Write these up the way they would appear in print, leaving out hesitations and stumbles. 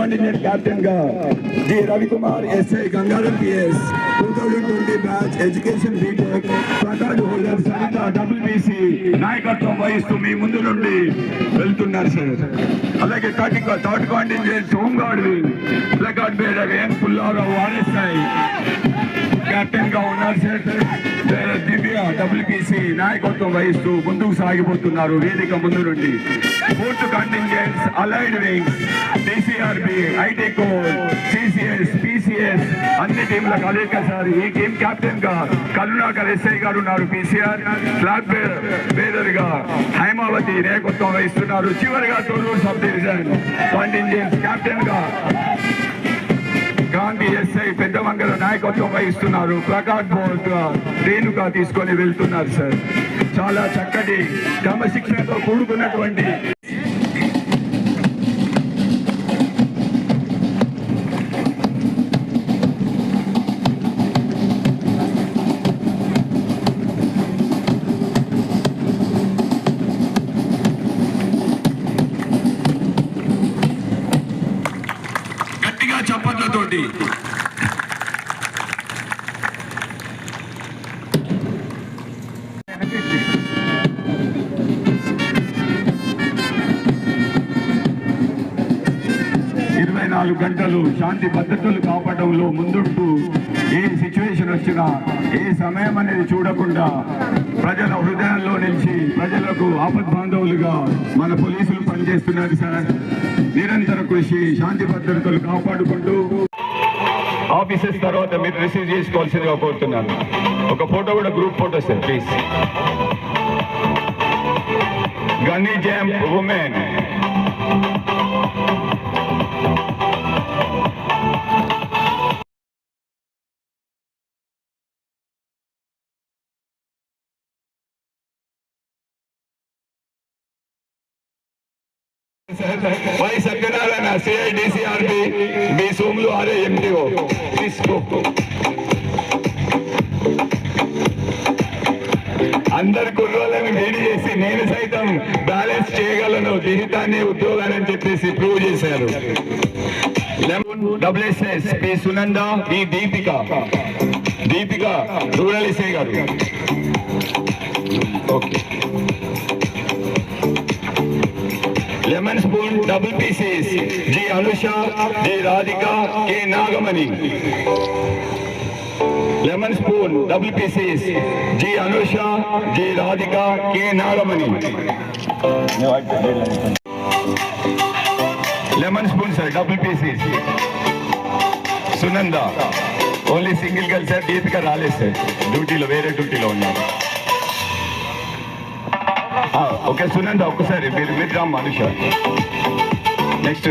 Continent captain గా G Ravikumar SI Gangadhar PS 2020 batch education BTech placard holder Saritha WBC నాయకత్వం వహిస్తూ మీ ముందు నుండి వెళ్తున్నారు సార్. అలాగే third contingent home guard placard bearer N Pullarao RSI captain గా ఉన్నారు సార్. దివ్య WBC నాయకత్వం వహిస్తూ ముందుకు సాగిపోతున్నారు వేదిక ముందు నుండి. Fourth contingents allied wings DCRB IT core CCS PCS అన్ని టీంల కలయిక సార్. ఈ టీం కెప్టెన్ గా కరుణాకర్ SI గారు ఉన్నారు. PCR ఫ్లాగ్ బేరర్ గా హైమావతి నాయకత్వం వహిస్తున్నారు. చివరిగా తొర్రూరు సబ్ డివిజన్ కాంటింజెంట్స్ కెప్టెన్ గా గాంధీ SI పెద్దమంగళ నాయకత్వం వహిస్తున్నారు. ప్లకార్డ్ బోర్డ్ రేణుగా తీసుకొని వెళ్తున్నారు సార్. చాలా చక్కటి క్రమశిక్షణతో కూడుకున్నటువంటి గట్టిగా చప్పట్లతోటి గంటలు శాంతి భద్రతలు కాపాడంలో ముందుంటూ ఏ సిచ్యువేషన్ వచ్చినా ఏ సమయం అనేది చూడకుండా ప్రజల హృదయాల్లో నుంచి ప్రజలకు ఆపద్బాంధవులుగా మన పోలీసులు పనిచేస్తున్నారు సార్. నిరంతర కృషి శాంతి భద్రతలు కాపాడుకుంటూ ఆఫీసెస్ తర్వాత మీరు రిసీవ్ చేసుకోవాల్సిందిగా కోరుతున్నాను. ఒక ఫోటో కూడా group photo sir please. Gunny జయం ఉమెన్ भाई Satyanarayan CI DCRB B Somlu आरे MTO అందరు కుర్రోళ్ళని వేడి చేసి నేను సైతం బ్యాలెన్స్ చేయగలను జీవితాన్ని ఉద్యోగాలని చెప్పేసి ప్రూవ్ చేశారు. WSS P Sunanda E Deepika rural SI గారు. Okay. Lemon spoon WPCs G Anusha G Radhika K Nagamani. Lemon spoon WPCs G Anusha G Radhika K Nagamani. Lemon spoon sir WPCs Sunanda only single girl sir. Deepika రాలేదు సార్, డ్యూటీలో వేరే డ్యూటీలో ఉన్నారు. ఓకే సునంద ఒక్కసారి మీరు Ram Anusha. Next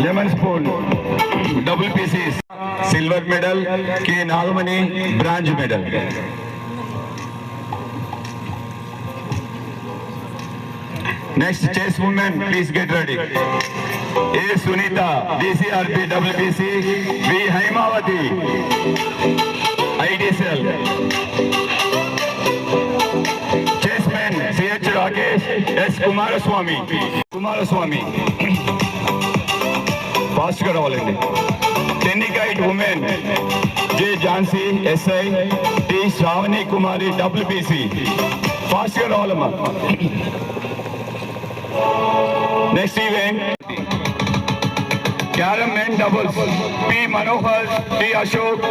lemon spoon WPCs silver medal K Nagamani bronze medal. Next chess women please get ready. A Sunitha DCRB WPC V Haimavathi IDCL. Chess men CH Rakesh S Kumaraswamy fast గా రావాలండి. Tennikoit women J Jhansi SI T Sravani Kumari WPC fast గా రావాలమ్మా. Next event carrom men doubles P Manohar T Ashok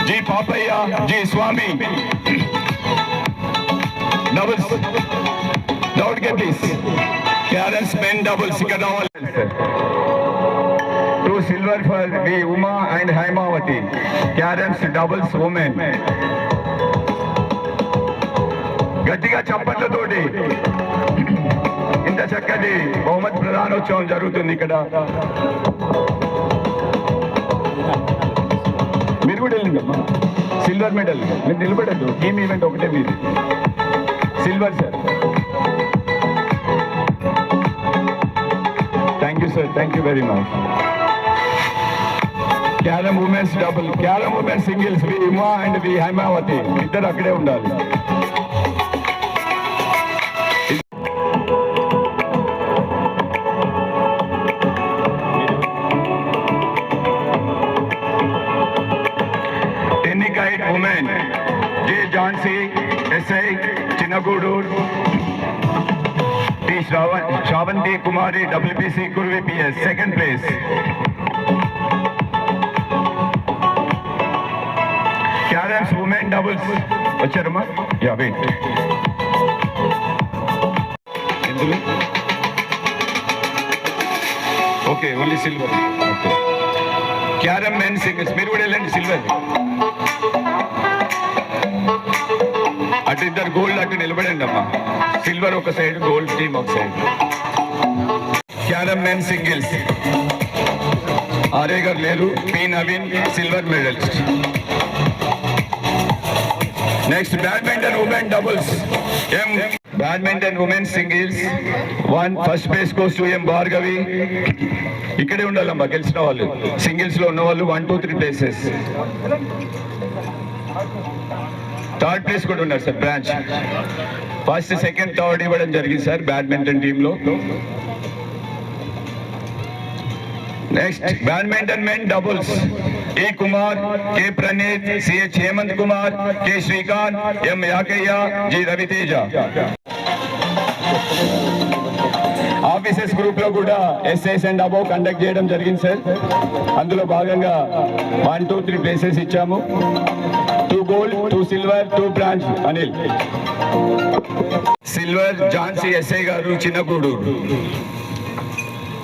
G Papaiah G Swamy doubles. డౌట్ గే please. Carroms men doubles ఇక్కడ రావాలి. Two silver for B Uma and Haimavati. Carroms doubles women. గట్టిగా చప్పట్లతోటి ఇంత చక్కటి బహుమతి ప్రధానోత్సవం జరుగుతుంది ఇక్కడ. మీరు కూడా వెళ్ళిందమ్మా. సిల్వర్ మెడల్ మీరు నిలబడద్దు. టీమ్ ఈవెంట్ ఒకటే మీది. Silver sir. Thank you sir, thank you very much. Carrom women's double, carrom women's singles V Uma and V Haimavati ఇద్దరు అక్కడే ఉండాలి. J. Jansi, SI, Chinnagudur. T. Shravanti Kumari, WPC Kurvi PS, second place. Caroms women doubles. Vacharama? Yeah, wait. Okay, only silver. Okay. Carom men singles. Meru kuda elandi silver. అటు ఇద్దరు gold అటు నిలబడండి అమ్మా. Silver ఒక side, gold team ఒక side. Carrom men singles RA గారు లేరు. P Naveen silver medalist. Next badminton women doubles. Badminton women singles 1 first place goes to M Bhargavi. ఇక్కడే ఉండాలమ్మా గెలిచిన వాళ్ళు. సింగిల్స్ లో ఉన్న వాళ్ళు 1, 2, 3 ప్లేసెస్. థర్డ్ ప్లేస్ కూడా ఉన్నారు sir bronze. First, second, third ఇవ్వడం జరిగింది సార్ బ్యాడ్మింటన్ టీంలో. Next badminton men doubles. A Kumar, K Praneeth, CH Hemanth Kumar, K Srikanth, M Yakaiah, G Raviteja. Officers group లో కూడా ఎస్ఎస్ అండ్ అబౌవ్ కండక్ట్ చేయడం జరిగింది సార్. అందులో భాగంగా 1, 2, 3 ప్లేసెస్ ఇచ్చాము. 2 gold, 2 silver, 2 bronze. Anil silver Jhansi SI గారు Chinnagudur.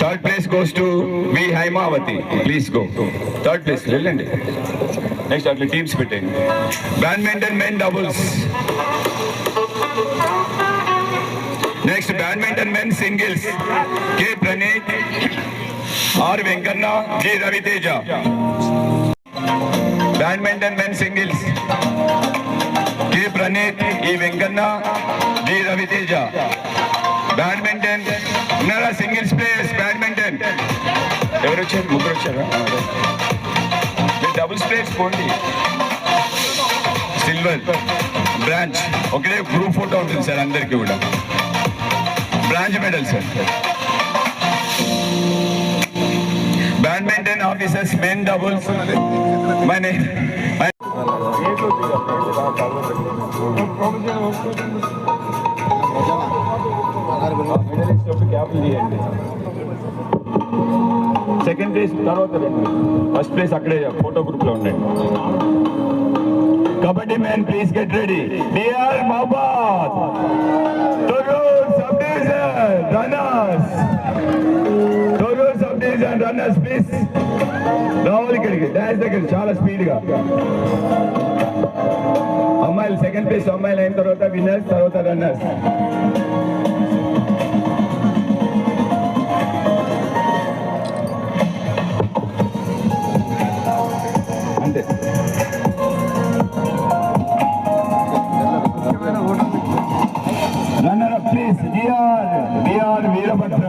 Third place goes to V Haimavathi. Please go. Third place వెళ్ళండి. Next అట్లా టీమ్స్ పెట్టండి. Badminton men doubles. Next badminton men singles. K Praneeth, R Venkanna, G Raviteja. Badminton men singles. K Praneeth, E Venkanna, G Raviteja. Badminton ఉన్నారా singles players? Badminton ఎవరు వచ్చారు? ముగ్గురు వచ్చారా? మీరు doubles players పోండి. సిల్వర్ బ్రాంచ్ ఒకే గ్రూప్ ఫోటో ఉంటుంది సార్ అందరికీ కూడా. Bronze medal sir. Badminton officers men doubles. Second place తర్వాత ఫస్ట్ ప్లేస్ అక్కడే ఫోటో గ్రూప్ లో ఉండండి. Kabaddi man please get ready. DR Mahabad, Thorrur sub division runners. Thorrur sub division runners please రావాలి ఇక్కడికి. డాన్స్ దగ్గర చాలా స్పీడ్ గా. అమ్మాయిలు సెకండ్ ప్లేస్ అమ్మాయిలు అయిన తర్వాత విన్నర్స్, తర్వాత రన్నర్స్. అంతే. Runner up please DR Veerabhadra.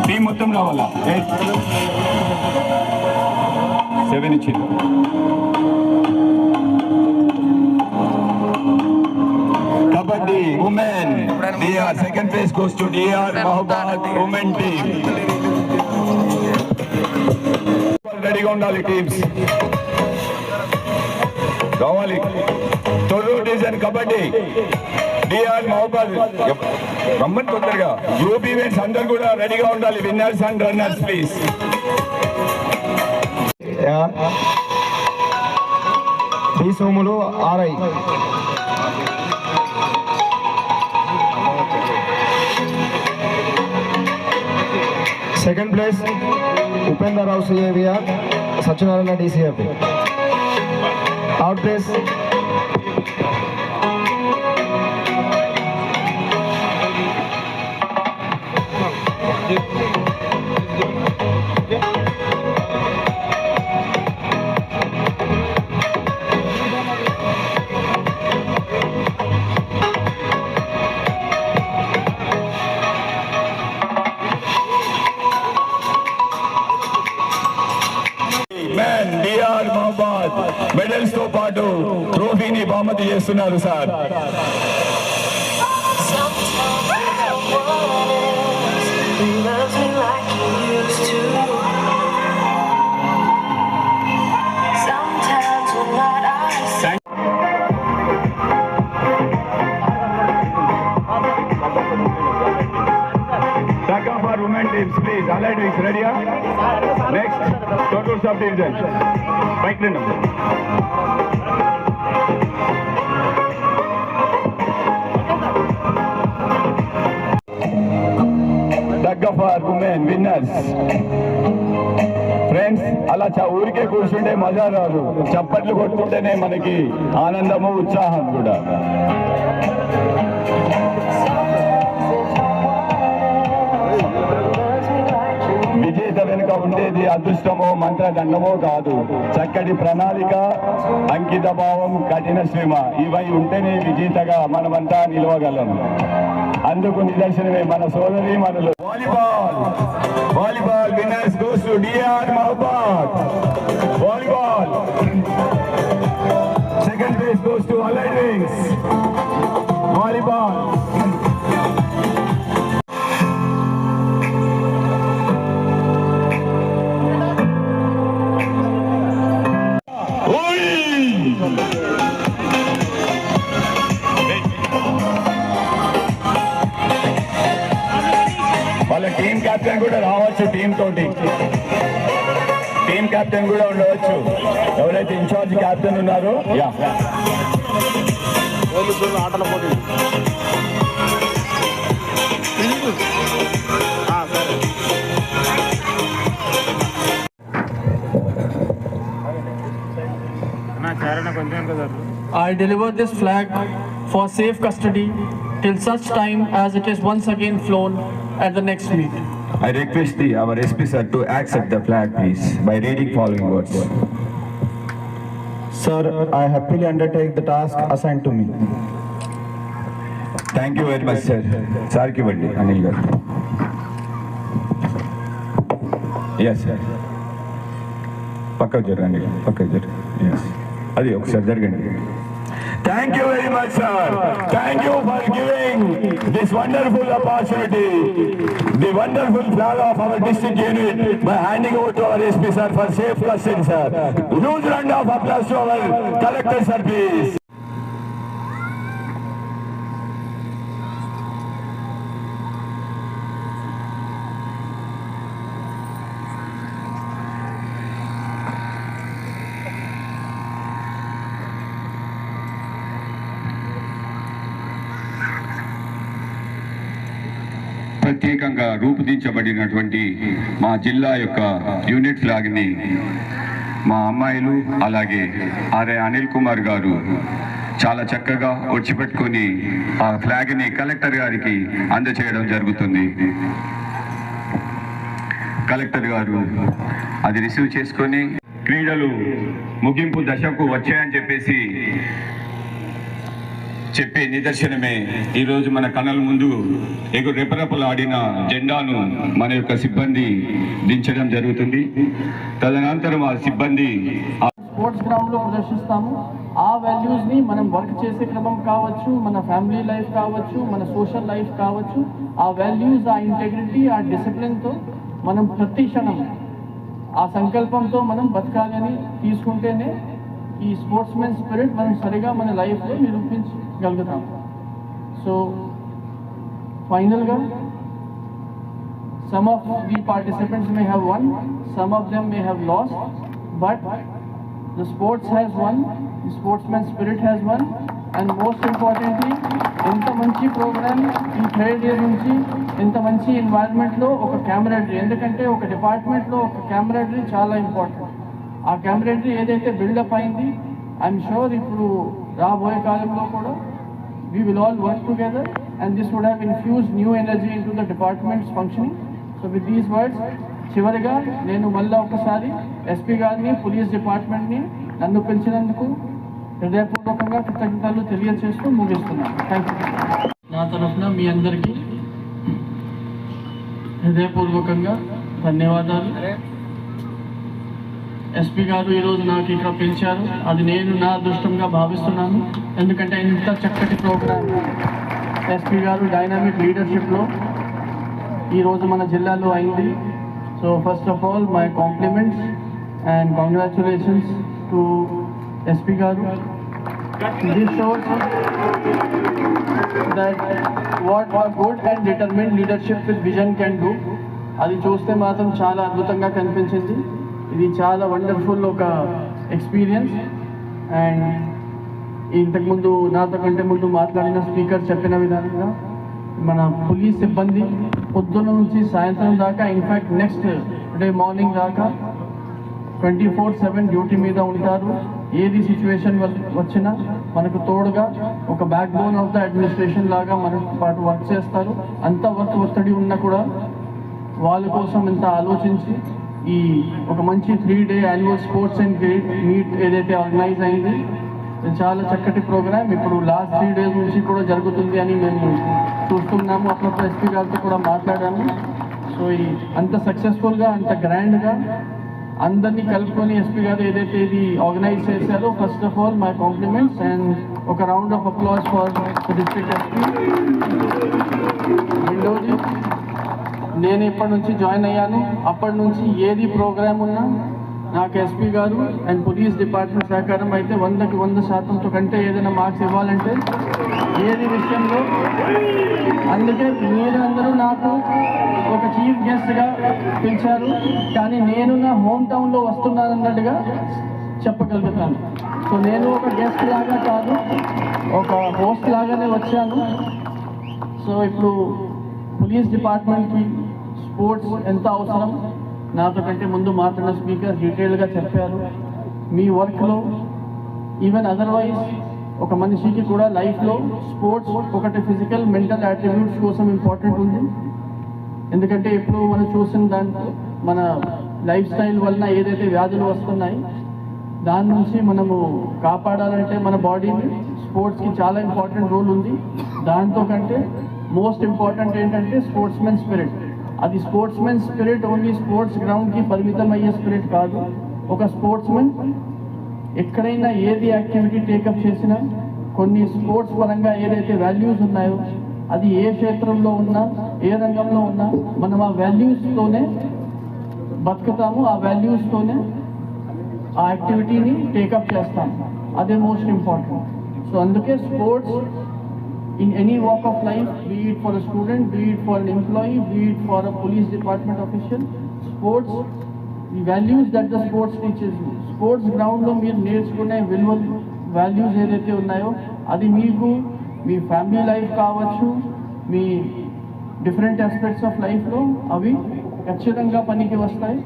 Team మొత్తం రావాలా? 7 ఇచ్చింది. Kabaddi women DR second place goes to DR Mahabad women team. రెడీగా ఉండాలి టీమ్స్. రావాలి. తొర్రూరు డివిజన్ కబడ్డీ డిఆర్ మహబాద్ రమ్మని తొందరగా. గ్రూప్ ఈవెంట్స్ అందరు కూడా రెడీగా ఉండాలి. Winners and runners please. D Somulu RI. Second place Upender Rao CAVR, Satyanarayana DCF. Third place DR Mahabad medals తో పాటు ట్రోఫీని బహుమతి చేస్తున్నారు sir. Sometimes when I sub-division. Bike number. Tug for women winners. Friends అలా ఊరికే కూర్చుంటే మజా రాదు, చప్పట్లు కొట్టుకుంటేనే మనకి ఆనందము ఉత్సాహం కూడా. విజేత వెనుక ఉండేది అదృష్టమో మంత్రదండమో కాదు, చక్కటి ప్రణాళిక, అంకిత భావం, కఠిన శ్రమ ఇవై ఉంటేనే విజేతగా మనమంతా నిలవగలం. అందుకు నిదర్శనమే మన సోదరి మనలు. Volleyball winners goes to DR Mahabad. Volleyball. Second place goes to Allied Wings. Volleyball. వాళ్ళ టీం కెప్టెన్ కూడా రావచ్చు, టీం తోటి టీం కెప్టెన్ కూడా ఉండవచ్చు. ఎవరైతే ఇన్ఛార్జ్ కెప్టెన్ ఉన్నారో ఆటల పోటీ I deliver this flag for safe custody till such time as it is once again flown at the next meet. I request our SP sir to accept the flag please by reading following words. Sir, I happily undertake the task assigned to me. Thank you very much sir. Sir ki bandi Anil garu. Yes sir. Pakka jarani, pakka jar. Yes. Adi ఒకసారి జరగండి. Thank you very much sir. Thank you for giving this wonderful opportunity, the wonderful flag of our district unit by handing over to our SP sir for safe custody sir. Huge round of applause to our collector sir please. ప్రత్యేకంగా రూపుదించబడినటువంటి మా జిల్లా యొక్క unit ఫ్లాగ్ని మా అమ్మాయిలు అలాగే RA Anil Kumar గారు చాలా చక్కగా వచ్చిపెట్టుకొని ఆ ఫ్లాగ్ని కలెక్టర్ గారికి అందచేయడం జరుగుతుంది. కలెక్టర్ గారు అది రిసీవ్ చేసుకొని క్రీడలు ముగింపు దశకు వచ్చాయని చెప్పే నిదర్శనమే ఈరోజు మన కళ్ళ ముందు రెపరెపలాడిన జెండాను మన యొక్క సిబ్బంది దించడం జరుగుతుంది. తదనంతరం ఆ సిబ్బంది స్పోర్ట్స్ గ్రౌండ్ లో ప్రదర్శిస్తాము. ఆ వాల్యూస్ ని మనం వర్క్ చేసే క్రమం కావచ్చు, మన ఫ్యామిలీ లైఫ్ కావచ్చు, మన సోషల్ లైఫ్ కావచ్చు, ఆ వాల్యూస్, ఆ ఇంటెగ్రిటీ, ఆ డిసిప్లిన్తో మనం ప్రతి క్షణం ఆ సంకల్పంతో మనం బతకాలని తీసుకుంటేనే ఈ స్పోర్ట్స్మెన్ స్పిరిట్ మనం సరిగా మన లైఫ్లో నిరూపించగలుగుతాం. సో ఫైనల్గా some of the participants may have won, some of them may have lost, but the sports has won, the sportsman spirit has won, and most importantly ఇంత మంచి ప్రోగ్రామ్ ఈ థర్డ్ ఇయర్ నుంచి ఇంత మంచి ఎన్వైరన్మెంట్లో ఒక క్యామరాడరీ, ఎందుకంటే ఒక డిపార్ట్మెంట్లో ఒక క్యామరాడరీ చాలా ఇంపార్టెంట్. ఆ క్యామరాడరీ ఏదైతే బిల్డప్ అయింది, ఐఎమ్ షూర్ ఇప్పుడు రాబోయే కాలంలో కూడా we will all work together and this would have infused new energy into the department's functioning. So with these words, చివరిగా నేను మళ్ళీ ఒకసారి ఎస్పీ గారిని, పోలీస్ డిపార్ట్మెంట్ని నన్ను పిలిచినందుకు హృదయపూర్వకంగా కృతజ్ఞతలు తెలియజేస్తూ ముగిస్తున్నాను. Thank you. నా తరఫున మీ అందరికీ హృదయపూర్వకంగా ధన్యవాదాలు. ఎస్పీ గారు ఈరోజు నాకు ఇక్కడ పిలిచారు, అది నేను నా అదృష్టంగా భావిస్తున్నాను. ఎందుకంటే ఇంత చక్కటి ప్రోగ్రామ్ ఎస్పీ గారు డైనామిక్ లీడర్షిప్లో ఈరోజు మన జిల్లాలో అయింది. So first of all my compliments and congratulations to SP గారు. This shows that what good and determined leadership with vision can do. అది చూస్తే మాత్రం చాలా అద్భుతంగా కనిపించింది. ఇది చాలా వండర్ఫుల్ ఒక ఎక్స్పీరియన్స్. అండ్ ఇంతకుముందు నాతో కంటే ముందు మాట్లాడిన స్పీకర్ చెప్పిన విధంగా మన పోలీస్ సిబ్బంది పొద్దున్న నుంచి సాయంత్రం దాకా, ఇన్ఫ్యాక్ట్ నెక్స్ట్ డే మార్నింగ్ దాకా 24/7 డ్యూటీ మీద ఉంటారు. ఏది సిచ్యువేషన్ వచ్చినా మనకు తోడుగా ఒక back bone of the administration లాగా మనకు పాటు వర్క్ చేస్తారు. అంత వర్క్ ఒత్తిడి ఉన్నా కూడా వాళ్ళ కోసం ఇంత ఆలోచించి ఈ ఒక మంచి 3-day annual sports and meet ఏదైతే ఆర్గనైజ్ అయింది, ఇది చాలా చక్కటి ప్రోగ్రామ్. ఇప్పుడు లాస్ట్ 3 days నుంచి కూడా జరుగుతుంది అని మేము చూస్తున్నాము. అప్పుడప్పుడు ఎస్పీ గారితో కూడా మాట్లాడాము. సో ఈ అంత సక్సెస్ఫుల్గా, అంత గ్రాండ్గా అందరినీ కలుపుకొని ఎస్పీ గారు ఏదైతే ఇది ఆర్గనైజ్ చేశారో, first of all my compliments and ఒక round of applause for the district SP. రెండోది, నేను ఎప్పటి నుంచి జాయిన్ అయ్యాను అప్పటి నుంచి ఏది ప్రోగ్రామ్ ఉన్నా నాకు ఎస్పీ గారు అండ్ పోలీస్ డిపార్ట్మెంట్ సహకారం అయితే 100కి 100% కంటే ఏదైనా మార్క్స్ ఇవ్వాలంటే ఏది విషయంలో. అందుకే మీరందరూ నాకు ఒక చీఫ్ గెస్ట్గా పిలిచారు, కానీ నేను నా హోమ్ టౌన్లో వస్తున్నానన్నట్టుగా చెప్పగలుగుతాను. సో నేను ఒక గెస్ట్ లాగా కాదు, ఒక హోస్ట్ లాగానే వచ్చాను. సో ఇప్పుడు పోలీస్ డిపార్ట్మెంట్కి స్పోర్ట్స్ ఎంత అవసరం నాతో కంటే ముందు మాట్లాడిన స్పీకర్ డీటెయిల్గా చెప్పారు. మీ వర్క్లో ఈవెన్ అదర్వైజ్ ఒక మనిషికి కూడా లైఫ్లో స్పోర్ట్స్ ఒకటి ఫిజికల్ మెంటల్ యాట్రిబ్యూట్స్ కోసం ఇంపార్టెంట్ ఉంది. ఎందుకంటే ఇప్పుడు మనం చూసిన దాంట్లో మన లైఫ్ స్టైల్ వలన ఏదైతే వ్యాధులు వస్తున్నాయి దాని నుంచి మనము కాపాడాలంటే మన బాడీని స్పోర్ట్స్కి చాలా ఇంపార్టెంట్ రోల్ ఉంది. దాంతో కంటే మోస్ట్ ఇంపార్టెంట్ ఏంటంటే స్పోర్ట్స్మెన్ స్పిరిట్. అది స్పోర్ట్స్మెన్ స్పిరిట్ ఓన్లీ స్పోర్ట్స్ గ్రౌండ్కి పరిమితం అయ్యే స్పిరిట్ కాదు. ఒక స్పోర్ట్స్మెన్ ఎక్కడైనా ఏది యాక్టివిటీ టేకప్ చేసినా కొన్ని స్పోర్ట్స్ పరంగా ఏదైతే వాల్యూస్ ఉన్నాయో అది ఏ క్షేత్రంలో ఉన్నా, ఏ రంగంలో ఉన్నా మనం ఆ వాల్యూస్తోనే బతుకుతాము, ఆ వాల్యూస్తోనే ఆ యాక్టివిటీని టేకప్ చేస్తాము. అదే మోస్ట్ ఇంపార్టెంట్. సో అందుకే sports in any walk of life, be it for a student, be it for an employee, be it for a police department official, sports, the values that the sports teaches you. Sports ground lo meer నేర్చుకునే విలువలు, values ఏదైతే ఉన్నాయో అది మీకు మీ family life కావచ్చు, మీ different aspects of లైఫ్లో అవి ఖచ్చితంగా పనికి వస్తాయి.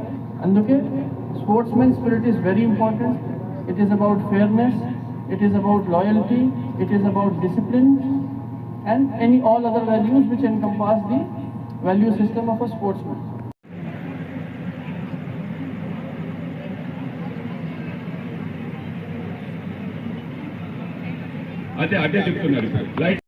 అందుకే sportsmen spirit is very important. It is about fairness, it is about loyalty, it is about discipline and all other values which encompass the value system of a sportsman. అదే చెప్తున్నారు.